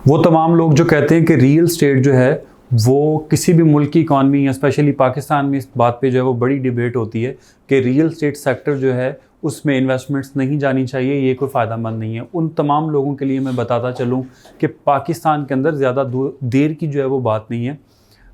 वो तमाम लोग जो कहते हैं कि रियल स्टेट जो है वो किसी भी मुल्क की इकॉनमी या स्पेशली पाकिस्तान में इस बात पे जो है वो बड़ी डिबेट होती है कि रियल स्टेट सेक्टर जो है उसमें इन्वेस्टमेंट्स नहीं जानी चाहिए, ये कोई फ़ायदेमंद नहीं है। उन तमाम लोगों के लिए मैं बताता चलूँ कि पाकिस्तान के अंदर ज़्यादा देर की जो है वो बात नहीं है।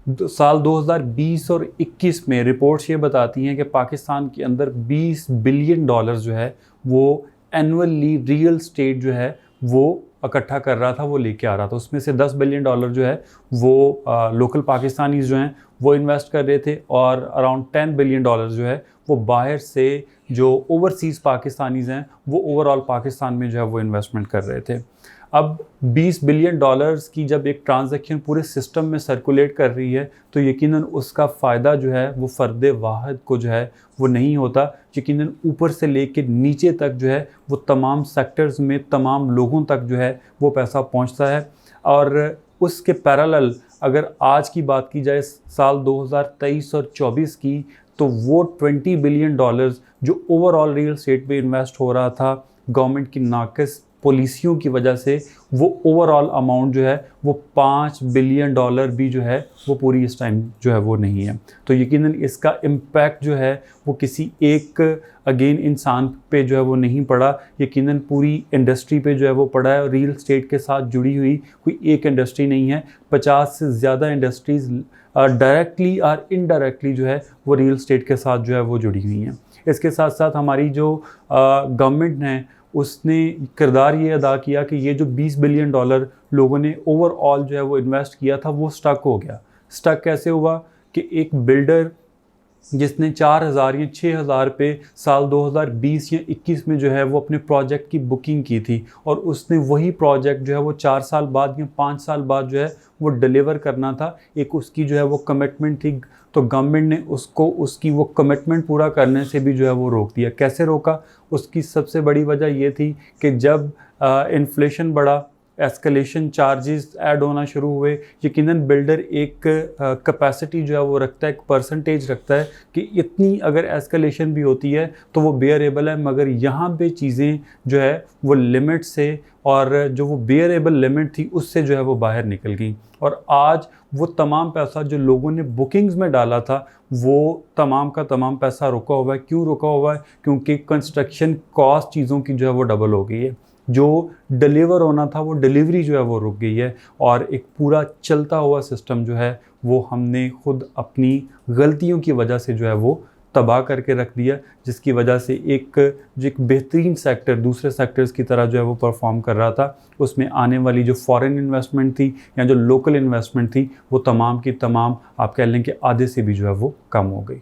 साल 2020 और 21 में रिपोर्ट्स ये बताती हैं कि पाकिस्तान के अंदर 20 बिलियन डॉलर जो है वो एनुअली रियल स्टेट जो है वो इकट्ठा कर रहा था, वो लेके आ रहा था। उसमें से 10 बिलियन डॉलर जो है वो लोकल पाकिस्तानीज़ जो हैं वो इन्वेस्ट कर रहे थे और अराउंड 10 बिलियन डॉलर जो है वो बाहर से जो ओवरसीज़ पाकिस्तानीज़ हैं वो ओवरऑल पाकिस्तान में जो है वो इन्वेस्टमेंट कर रहे थे। अब 20 बिलियन डॉलर्स की जब एक ट्रांजैक्शन पूरे सिस्टम में सर्कुलेट कर रही है तो यकीनन उसका फ़ायदा जो है वो फ़र्द वाहिद को जो है वो नहीं होता, यकीनन ऊपर से लेकर नीचे तक जो है वो तमाम सेक्टर्स में तमाम लोगों तक जो है वो पैसा पहुंचता है। और उसके पैरेलल अगर आज की बात की जाए साल 2023 और 24 की, तो वो 20 बिलियन डॉलर्स जो ओवरऑल रियल स्टेट पे इन्वेस्ट हो रहा था गवर्नमेंट की नाक़िस पॉलिसियों की वजह से, वो ओवरऑल अमाउंट जो है वो 5 बिलियन डॉलर भी जो है वो पूरी इस टाइम जो है वो नहीं है। तो यकीनन इसका इम्पैक्ट जो है वो किसी एक अगेन इंसान पे जो है वो नहीं पड़ा, यकीनन पूरी इंडस्ट्री पे जो है वो पड़ा है। और रियल स्टेट के साथ जुड़ी हुई कोई एक इंडस्ट्री नहीं है, 50 से ज़्यादा इंडस्ट्रीज़ डायरेक्टली और इनडायरेक्टली जो है वो रियल स्टेट के साथ जो है वो जुड़ी हुई हैं। इसके साथ साथ हमारी जो गवर्नमेंट है उसने किरदार ये अदा किया कि ये जो 20 बिलियन डॉलर लोगों ने ओवरऑल जो है वो इन्वेस्ट किया था वो स्टक हो गया। स्टक कैसे हुआ कि एक बिल्डर जिसने 4,000 या 6,000 पे साल 2020 या 21 में जो है वो अपने प्रोजेक्ट की बुकिंग की थी और उसने वही प्रोजेक्ट जो है वो 4 साल बाद या 5 साल बाद जो है वो डिलीवर करना था, एक उसकी जो है वो कमिटमेंट थी, तो गवर्नमेंट ने उसको उसकी वो कमिटमेंट पूरा करने से भी जो है वो रोक दिया। कैसे रोका? उसकी सबसे बड़ी वजह ये थी कि जब इन्फ्लेशन बढ़ा, एस्केलेशन चार्जेस ऐड होना शुरू हुए, यकीनन बिल्डर एक कैपेसिटी जो है वो रखता है, एक परसेंटेज रखता है कि इतनी अगर एस्केलेशन भी होती है तो वो बेयरेबल है, मगर यहाँ पे चीज़ें जो है वो लिमिट से और जो वो बेयरेबल लिमिट थी उससे जो है वो बाहर निकल गई। और आज वो तमाम पैसा जो लोगों ने बुकिंग्स में डाला था वो तमाम का तमाम पैसा रुका हुआ है। क्यों रुका हुआ है? क्योंकि कंस्ट्रक्शन कॉस्ट चीज़ों की जो है वो डबल हो गई है, जो डिलीवर होना था वो डिलीवरी जो है वो रुक गई है और एक पूरा चलता हुआ सिस्टम जो है वो हमने खुद अपनी गलतियों की वजह से जो है वो तबाह करके रख दिया, जिसकी वजह से एक बेहतरीन सेक्टर दूसरे सेक्टर्स की तरह जो है वो परफॉर्म कर रहा था, उसमें आने वाली जो फॉरेन इन्वेस्टमेंट थी या जो लोकल इन्वेस्टमेंट थी वो तमाम की तमाम आप कह लें कि आधे से भी जो है वो कम हो गई।